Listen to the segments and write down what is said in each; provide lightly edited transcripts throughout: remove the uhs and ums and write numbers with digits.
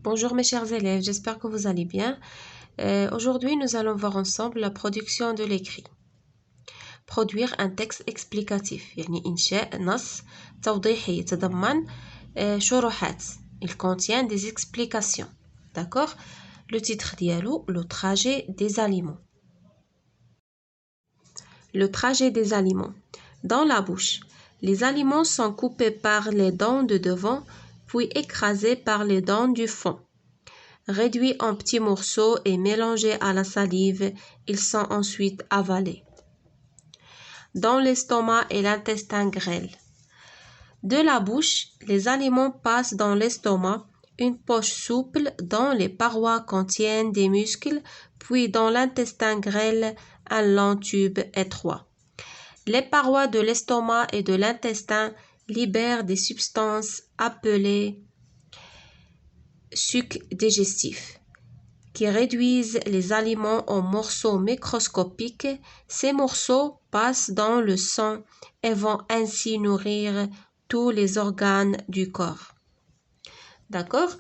Bonjour mes chers élèves, j'espère que vous allez bien. Aujourd'hui, nous allons voir ensemble la production de l'écrit. Produire un texte explicatif يعني إنشاء نص توضيحي يتضمن شروحات. Il contient des explications. D'accord? Le titre ديالو le trajet des aliments. Le trajet des aliments. Dans la bouche, les aliments sont coupés par les dents de devant, puis écrasés par les dents du fond. Réduits en petits morceaux et mélangés à la salive, ils sont ensuite avalés. Dans l'estomac et l'intestin grêle. De la bouche, les aliments passent dans l'estomac, une poche souple dont les parois contiennent des muscles, puis dans l'intestin grêle, un long tube étroit. Les parois de l'estomac et de l'intestin libèrent des substances appelées sucs digestifs, qui réduisent les aliments en morceaux microscopiques. Ces morceaux passent dans le sang et vont ainsi nourrir tous les organes du corps. D'accord?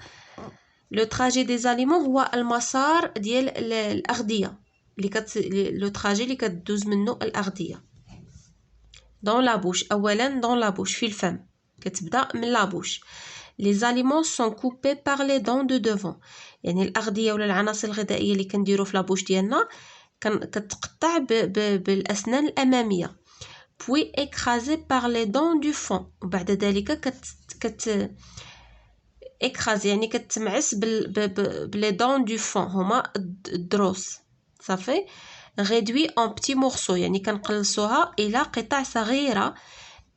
Le trajet des aliments هو المسار ديال الأغذية لو trajet اللي كتدوز منه الأغذية. Dans la bouche. أولا dans la bouche في الفم كتبدا من la bouche. Les aliments sont coupés par les dents de devant. يعني الأغذية ولا العناصر الغذائية اللي كنديرو في لابوش ديالنا كتقطع بالأسنان الأمامية. Puis écrasé par les dents du fond. وبعد ذلك écrasé يعني كتمعس les dents du fond هما الضروس. صافي. Réduit en petits morceaux يعني كنقلصوها إلى قطع صغيرة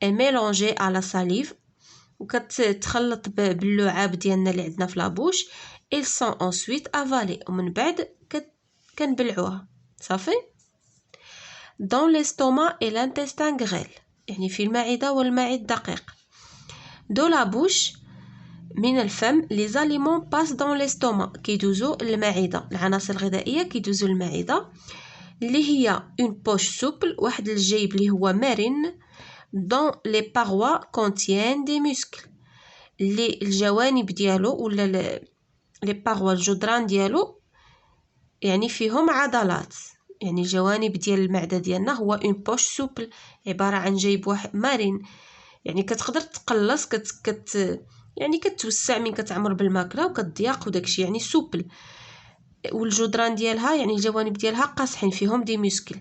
et mélangé à la salive وكتخلط باللعاب ديالنا اللي عندنا في لابوش. ils sont ensuite avalés ومن بعد كنبلعوها صافي. dans l'estomac et l'intestin grêle يعني في المعدة والمعد الدقيق. de la bouche من الفم les aliments passent dans l'estomac كيدوزو المعدة. العناصر الغذائية كيدوزو المعدة اللي هي une poche souple واحد الجيب اللي هو مرن dont les parois contiennent des muscles. اللي الجوانب ديالو ولا les parois الجدران ديالو يعني فيهم عضلات. يعني الجوانب ديال المعدة ديالنا هو une poche souple عبارة عن جيب واحد مرن يعني كتقدر تقلص يعني كتوسع من كتعمر بالماكلة وكتضيق وداكشي يعني سوبل. والجدران ديالها يعني الجوانب ديالها قاصحين فيهم دي muscles.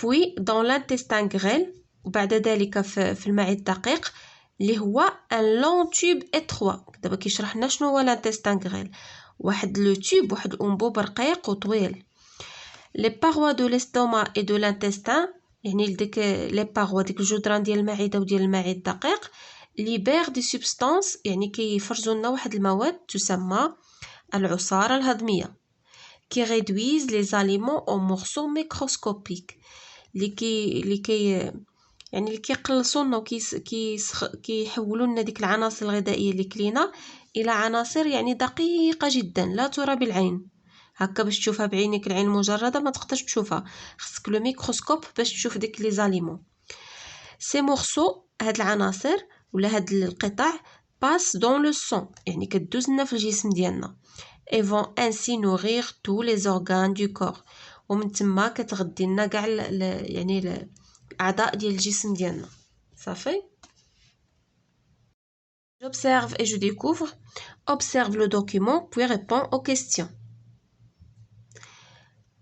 puis dans l'intestin grêle وبعد ذلك في المعد الدقيق اللي هو un long tube étroit. دابا كيشرح لنا شنو هو l'intestin grêle. واحد لو تيوب واحد الانبوب رقيق وطويل. les parois de l'estomac et de l'intestin يعني ديك les parois ديك الجدران ديال المعدة وديال المعد الدقيق libèrent des substances يعني كيفرزوا لنا واحد المواد تسمى العصارة الهضمية qui réduisent les aliments en morceaux microscopiques اللي كيقلصوا لنا كيحولوا لنا ديك العناصر الغذائيه اللي كلينا الى عناصر يعني دقيقه جدا لا ترى بالعين. هكا باش تشوفها بعينك العين المجرده ما تقدرش تشوفها، خصك لو ميكروسكوب باش تشوف ديك لي زاليمون. سي مورسو هاد العناصر ولا هاد القطع باس دون لو سون يعني كدوز لنا في الجسم ديالنا et vont ainsi nourrir tous les organes du corps. ومن تما كتغذي لنا كاع يعني الأعضاء ديال الجسم ديالنا صافي. j'observe et je découvre. observe le document puis réponds aux questions.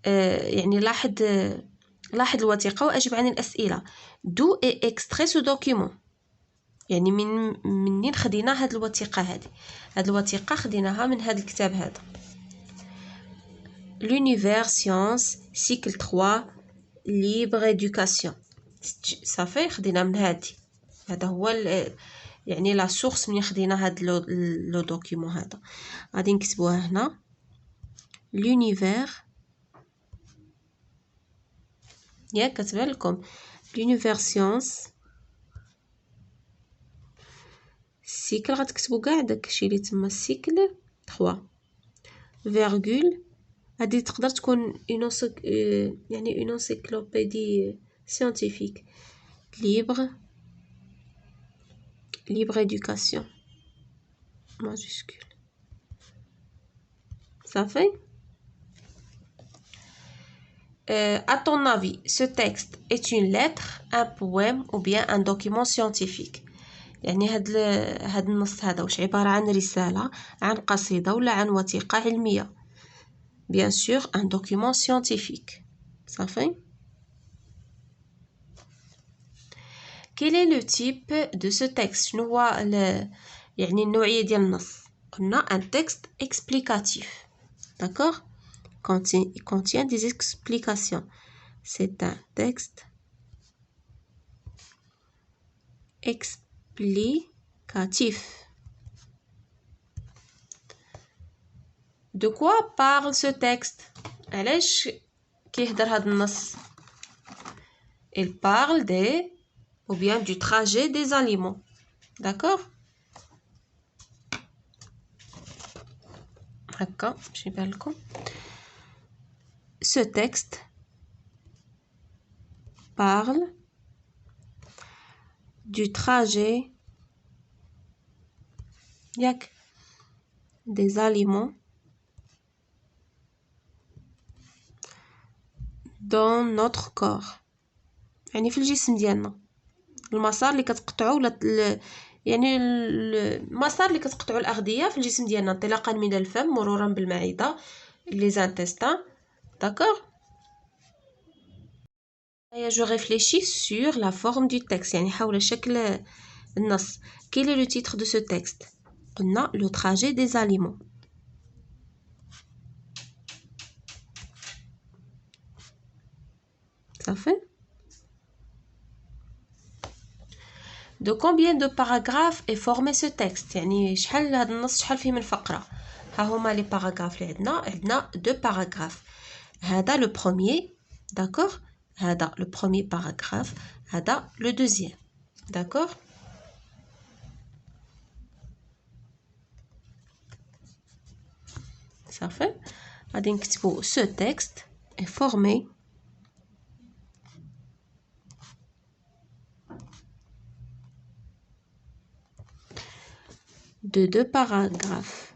يعني لاحظ الوثيقة وأجب عن الأسئلة. d'où est extrait ce document يعني منين خدينا هاد الوثيقة هاد الوثيقة خديناها من هاد الكتاب هذا. l'univers science cycle 3 libre éducation صافي خدينا من هذا هو يعني لا سورس من خدينا هاد لو دوكيمون هذا. غادي نكتبوها هنا l'univers ياك كتبان لكم l'univers science سيكل غتكتبوا كاع داكشي اللي تما سيكل 3 فيرغول. هذه تقدر تكون يعني une encyclopédie scientifique. libre éducation majuscule. صافي. À ton avis, ce texte est une lettre, un poème ou bien un document scientifique. يعني هاد النص هذا واش عبارة عن رسالة، عن قصيدة ولا عن وثيقة علمية. Bien sûr, un document scientifique. صافي. Quel est le type de ce texte؟ شنو هو يعني النوعية ديال النص؟ قلنا un texte explicatif. D'accord? Il contient des explications. C'est un texte explicatif. De quoi parle ce texte? علاش كيهضر هذا النص؟ Il parle des ou bien du trajet des aliments. D'accord? هكا باش يبان لكم. Ce texte parle du trajet des aliments dans notre corps. يعني في الجسم ديالنا المسار اللي كتقطعوا ولا يعني المسار اللي كتقطعوا الأغذية في الجسم ديالنا انطلاقا من الفم مرورا بالمعدة les intestins. D'accord? Je réfléchis sur la forme du texte يعني حول شكل النص. Quel est le titre de ce texte? قلنا le trajet des aliments. Ça fait? De combien de paragraphes est formé ce texte؟ يعني شحال هذا النص شحال فيه من فقرة؟ ها هما لي باراغراف اللي عندنا دو باراغراف. هذا le premier. D'accord? هذا le premier paragraphe. هذا le deuxième. D'accord? Ça fait? غادي نكتبو ce texte est formé de deux paragraphes.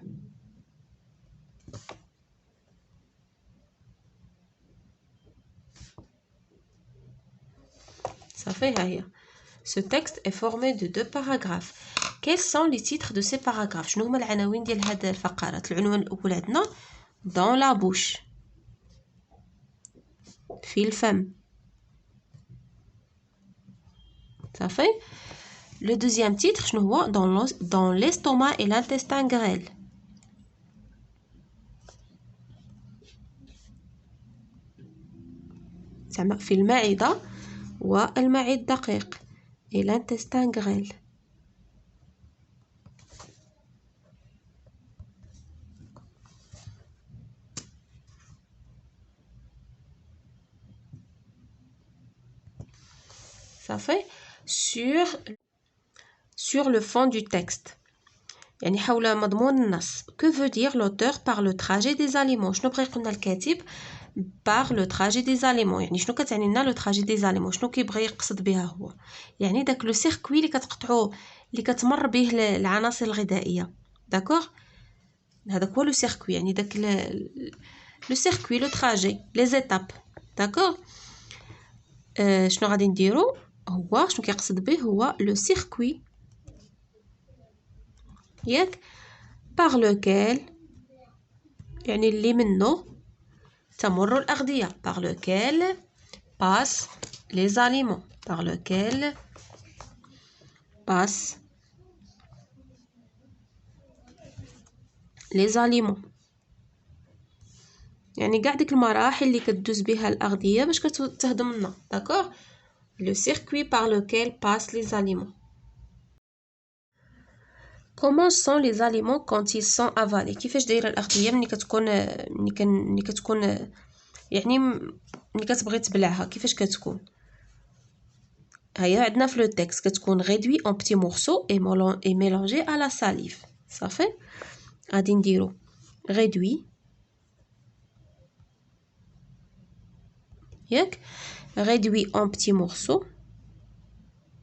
Ça fait هيا. Ce texte est formé de deux paragraphes. Quels sont les titres de ces paragraphes؟ شنو هما العناوين ديال هاد الفقرات؟ العنوان الأول عندنا dans la bouche في الفم. Ça fait? Le deuxième titre شنو هو dans l'estomac et l'intestin grêle. زعما في المعدة والمعد الدقيق et l'intestin grêle. Ça fait? Sur le fond du texte. يعني حول مضمون النص. Que veut dire l'auteur par le trajet des aliments؟ شنو بغى يقولنا الكاتب par le trajet des aliments؟ يعني شنو كتعني لنا le trajet des aliments؟ شنو كيبغي يقصد بها هو؟ يعني داك لو سيركوي اللي كتقطعوه اللي كتمر به العناصر الغذائيه. داكوغ؟ هذاك هو لو سيركوي يعني داك لو سيركوي لو تراجي لي زيتاب. داكوغ؟ شنو غادي نديرو؟ هو شنو كيقصد به هو لو سيركوي ياك par lequel يعني اللي منه تمر الأغذية par lequel passent les aliments par lequel passent les aliments يعني قاع ديك المراحل اللي كدوز بها الأغذية باش كتهضم لنا. داكوغ؟ le circuit par lequel passent les aliments. Comment sont les aliments quand ils sont avalés؟ كيفاش دايره الأغذية ملي كتكون يعني ملي كتبغي تبلعها كيفاش كتكون؟ هيا عندنا في لو تكست كتكون réduit en petits morceaux et mélangé à la salive. صافي؟ غادي نديرو réduit ياك réduit en petits morceaux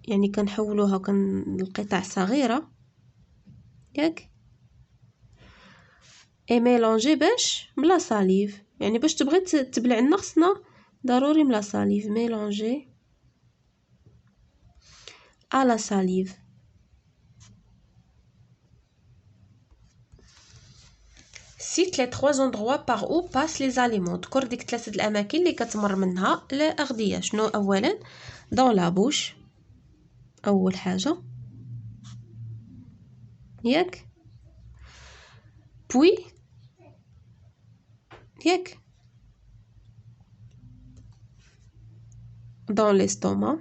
يعني كنحولوها لقطع صغيرة ياك اي ميلونجي باش بلا ساليف، يعني باش تبغي تبلع لنا خصنا ضروري بلا ساليف. ميلونجي à la salive. Cite les 3 endroits par où passent les aliments. تذكر ديك 3 الأماكن اللي كتمر منها الأغذية. شنو أولا؟ dans la bouche، أول حاجة ياك، puis ياك dans l'estomac،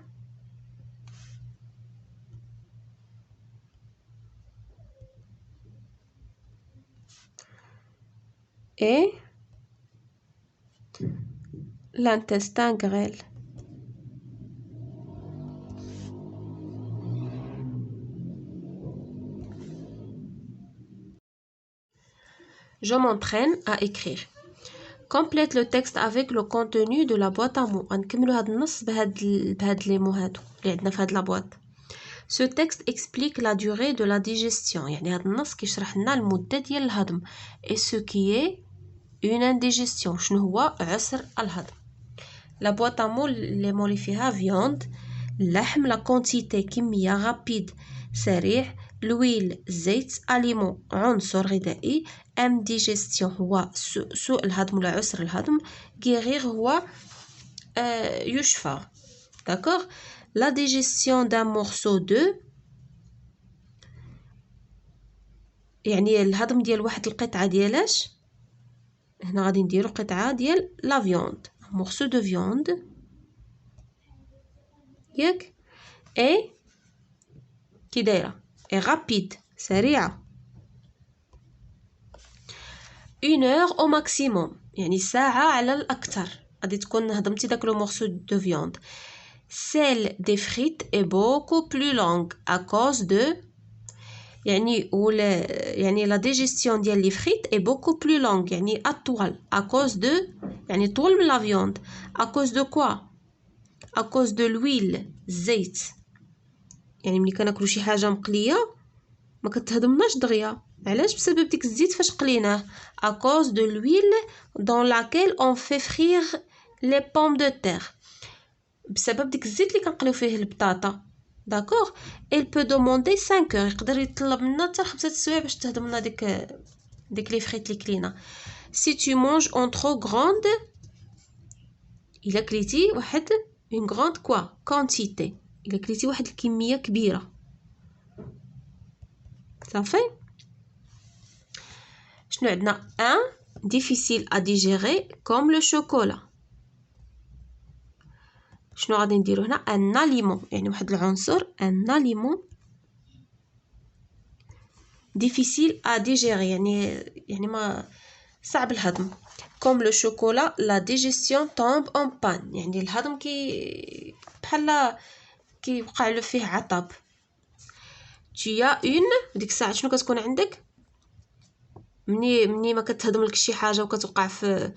et l'intestin grêle. Je m'entraîne à écrire. Complète le texte avec le contenu de la boîte à mots. غنكملوا هاد النص بهاد لي مو هادو اللي عندنا في هاد لا بواط. Ce texte explique la durée de la digestion. يعني هاد النص كيشرح لنا المدة ديال الهضم. Et ce qui est une indigestion. شنو هو عسر الهضم. La boîte à mots les mots اللي فيها viande، اللحم، la quantité كمية، rapide سريع، l'huile زيت، aliment عنصر غذائي، indigestion هو سوء الهضم ولا عسر الهضم، guérir هو يشفى. d'accord. La digestion d'un morceau de يعني الهضم ديال واحد القطعة ديالاش، هنا غادي نديرو قطعة ديال لا viande، morceau de viande ياك، اي كي دايره اي رابيد سريعه. 1 heure au maximum يعني ساعه على الاكثر غادي تكون هضمتي داك لو مورسو دو فيوند. celle des frites est beaucoup plus longue à cause de يعني يعني لا ديجيستيون ديال لي فريت est beaucoup plus longue يعني اطول à cause de يعني طول من لا فيوند. à cause de quoi؟ à cause de l'huile الزيت، يعني ملي كناكلو شي حاجه مقليه ما كتهضمناش دغيا، علاش؟ بسبب ديك الزيت فاش قليناه. à cause de l'huile dans laquelle on fait frire les pommes de terre، بسبب ديك الزيت اللي كنقليو فيه البطاطا. داكوغ. il peut demander 5 heures يقدر يطلب منا حتى 5 سوايع باش تهضمنا ديك لي فريت اللي كلينا. si tu manges en trop grande الا كليتي واحد une grande quoi quantité، الا كليتي واحد الكميه كبيره. صافي. شنو عندنا؟ 1 difficile à digérer comme le chocolat. شنو غادي نديرو هنا؟ un aliment يعني واحد العنصر un aliment difficile à digérer يعني ما صعب الهضم. comme le chocolat la digestion tombe en panne يعني الهضم بحال كيوقع له فيه عطب. tu as une ديك الساعه شنو كتكون عندك؟ مني ما كتهضم لك شي حاجه وكتوقع في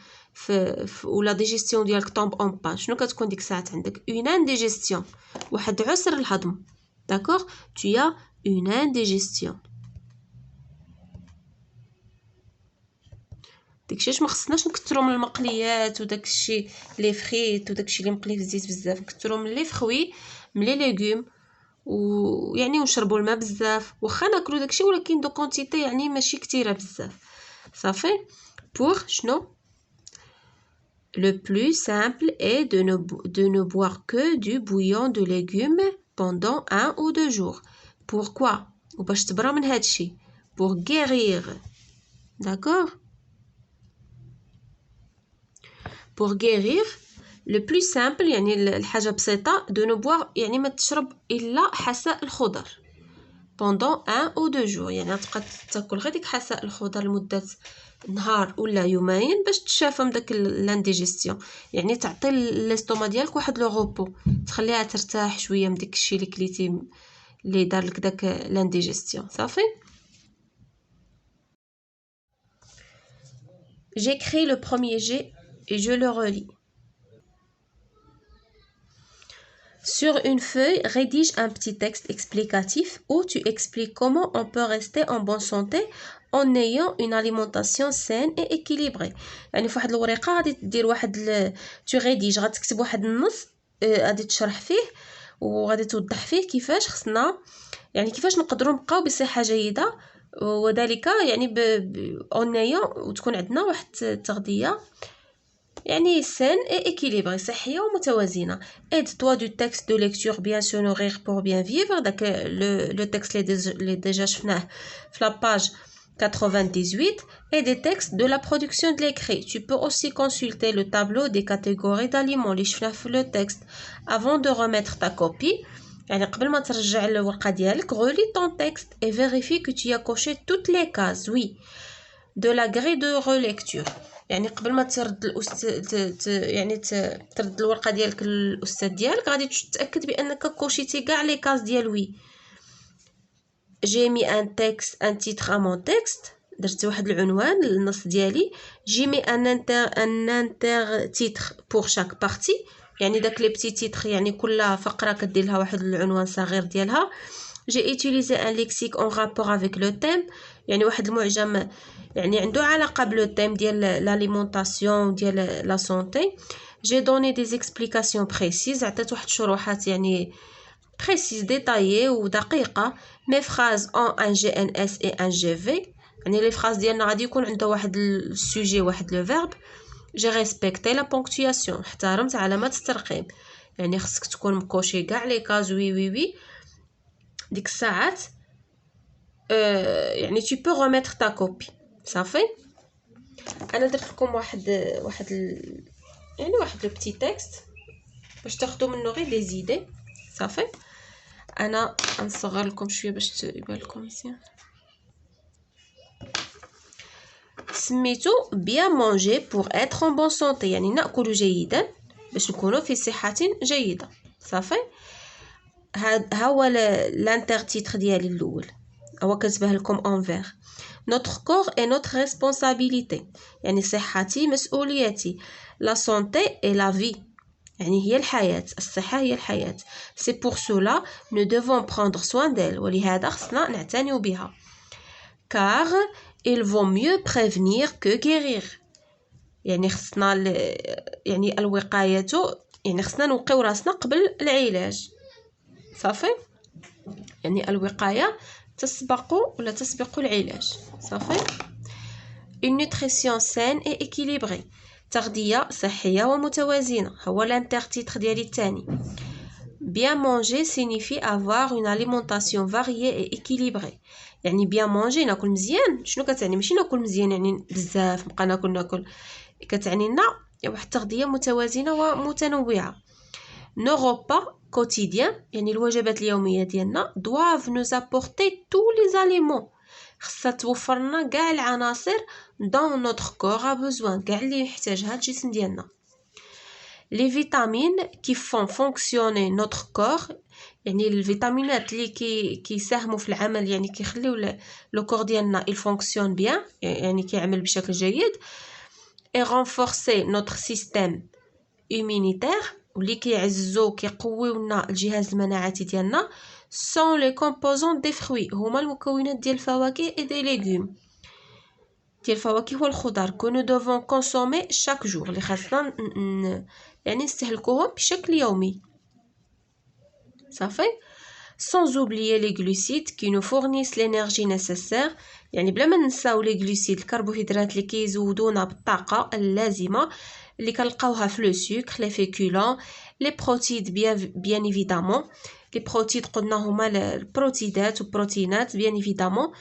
ولا ديجيستيون ديالك طومب اون بان، شنو كتكون ديك الساعات عندك؟ اون انديجيستيون واحد عسر الهضم. داكوغ. tu as une indigestion. داكشي ما خصناش نكثروا من المقليات وداكشي لي فريت وداكشي اللي مقلي في الزيت بزاف، نكثروا من لي فروي من لي ليغوم ويعني ونشربوا الماء بزاف، واخا ناكلوا داكشي ولكن دو كونتيتي يعني ماشي كثيره بزاف. صافي. pour شنو le plus simple est de ne boire que du bouillon de légumes pendant 1 ou 2 jours. pourquoi وباش تبرى من هادشي؟ pour guérir. d'accord. pour guérir le plus simple يعني الحاجة بسيطة de ne boire يعني ما تشرب إلا حساء الخضر pendant 1 ou 2 jours يعني تبقى تاكل غير ديك حساء الخضر لمدة نهار ولا يومين باش تشافى من داك لانديجيستيون، يعني تعطي ليستوما ديالك واحد لو غوبو، تخليها ترتاح شويه من داك الشيء اللي كليتي اللي دار لك داك لانديجيستيون. صافي. j'écris le premier jet et je le relis. Sur une feuille, rédige un petit texte explicatif où tu expliques comment on peut rester en bonne santé en ayant une alimentation saine et équilibrée. يعني في واحد الورقة غادي دير واحد tu rédiges غتكتب واحد النص غادي تشرح فيه وغادي توضح فيه كيفاش خصنا يعني كيفاش نقدروا نبقاو بصحة جيدة وذلك يعني en ayant وتكون عندنا واحد التغذية يعني saine et équilibrée صحية ومتوازنة. Aide-toi du texte de lecture bien se nourrir pour bien vivre. داك le texte اللي déjà شفناه في la page 98 et des textes de la production de l'écrit. Tu peux aussi consulter le tableau des catégories d'aliments اللي شفناه في le texte avant de remettre ta copie. يعني قبل ما ترجع الورقة ديالك relis ton texte et vérifie que tu as coché toutes les cases. Oui. De la grille de relecture. يعني قبل ما ترد ترد الورقه ديالك للاستاذ ديالك غادي تتاكد بانك كوشيتي كاع لي كاز ديال وي. جي مي ان تكست ان تيتر ا مون تكست درت واحد العنوان للنص ديالي. جي مي ان انتر تيتر بور شاك بارتي يعني داك لي بتي تيتر يعني كل فقره كدير لها واحد العنوان صغير ديالها. جي utilisé un lexique en rapport avec le thème يعني واحد المعجم يعني عنده علاقة بالثيم ديال l'alimentation ديال la santé. J'ai donné des explications précises عطيت واحد الشروحات يعني précises détaillées ودقيقة. Mes phrases ont un GNS et un GV يعني les phrases ديالنا غادي يكون عندها واحد السوجي واحد le verbe. J'ai respecté la ponctuation احترمت علامات الترقيم يعني خصك تكون مكوشي كاع لي كاز وي ديك الساعات يعني tu peux remettre ta copie صافي. انا درت لكم واحد يعني واحد لو بتي تكست باش تاخذوا منه غير لي زيدي صافي. انا نصغر لكم شويه باش يبان لكم مزيان. سميتو bien manger pour être en bonne santé يعني ناكل جيدا باش نكونوا في صحه جيده صافي. ها هو الانترتيتر ديالي الاول هو كتبه لكم انفير. Notre corps est notre responsabilité يعني صحتي مسؤوليتي. La santé est la vie يعني هي الحياة. الصحة هي الحياة. C'est pour cela nous devons prendre soin d'elle ولهذا خصنا نعتنيو بها. Car il vaut mieux prévenir que guérir يعني خصنا يعني الوقاية يعني خصنا نوقيو راسنا قبل العلاج صافي. يعني الوقاية تسبق العلاج صافي. Une nutrition saine et équilibrée تغذية صحية ومتوازنة هو الانترتيتر ديالي الثاني. Bien manger signifie avoir une alimentation variée et équilibrée يعني bien manger ناكل مزيان. شنو كتعني؟ ماشي ناكل مزيان يعني بزاف نبقى ناكل كتعني لنا واحد التغذية متوازنة ومتنوعة. Nos repas quotidiens يعني الوجبات اليومية ديالنا doivent nous apporter tous les aliments خصها توفر لنا كاع العناصر dont notre corps a besoin كاع اللي يحتاجها الجسم ديالنا. Les vitamines qui font fonctionner notre corps يعني الفيتامينات اللي كيساهموا في العمل يعني كيخليو لو كور ديالنا il fonctionne bien يعني كيعمل بشكل جيد. Et renforcer notre système immunitaire واللي كيعززو كيقويو لنا الجهاز المناعتي ديالنا. sont les composants des fruits هما المكونات ديال الفواكه et des légumes ديال الفواكه والخضر que nous devons consommer chaque jour اللي خاصنا يعني نستهلكوهم بشكل يومي صافي. sans oublier les glucides qui nous fournissent l'énergie nécessaire يعني بلا ما ننساو لي غلوسيد الكربوهيدرات اللي كيزودونا بالطاقه اللازمه اللي كنلقاوها في لو سكر لي فيكولون لي بروتيد بيان ايفيدامون. لي بروتيد قلنا هما البروتيدات والبروتينات بيان ايفيدامون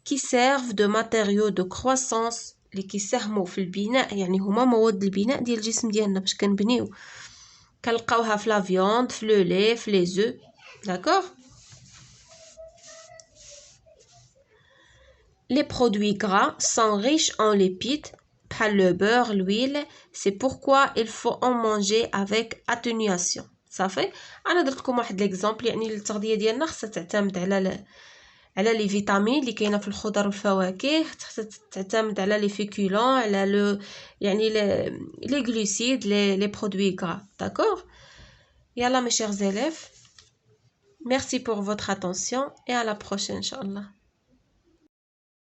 كي سيرف دو ماتيريو دو كرواسونس اللي كيساهموا في البناء يعني هما مواد البناء ديال الجسم ديالنا باش كنبنيو. كنلقاوها في لا فيوند في لو لي في لي زو داكور. Les produits gras sont riches en lipides بحال le beurre, l'huile. C'est pourquoi il faut en manger avec atténuation. صافي. انا درت لكم واحد ليكزامبل يعني التغذيه ديالنا خصها تعتمد على لي فيتامين اللي كاينه في الخضر والفواكه. خصها تعتمد على لي فيكولون على يعني لي غلوسيد لي برودوي غرا داكور. Yallah mes chers élèves, merci pour votre attention et à la prochaine, Inch'Allah.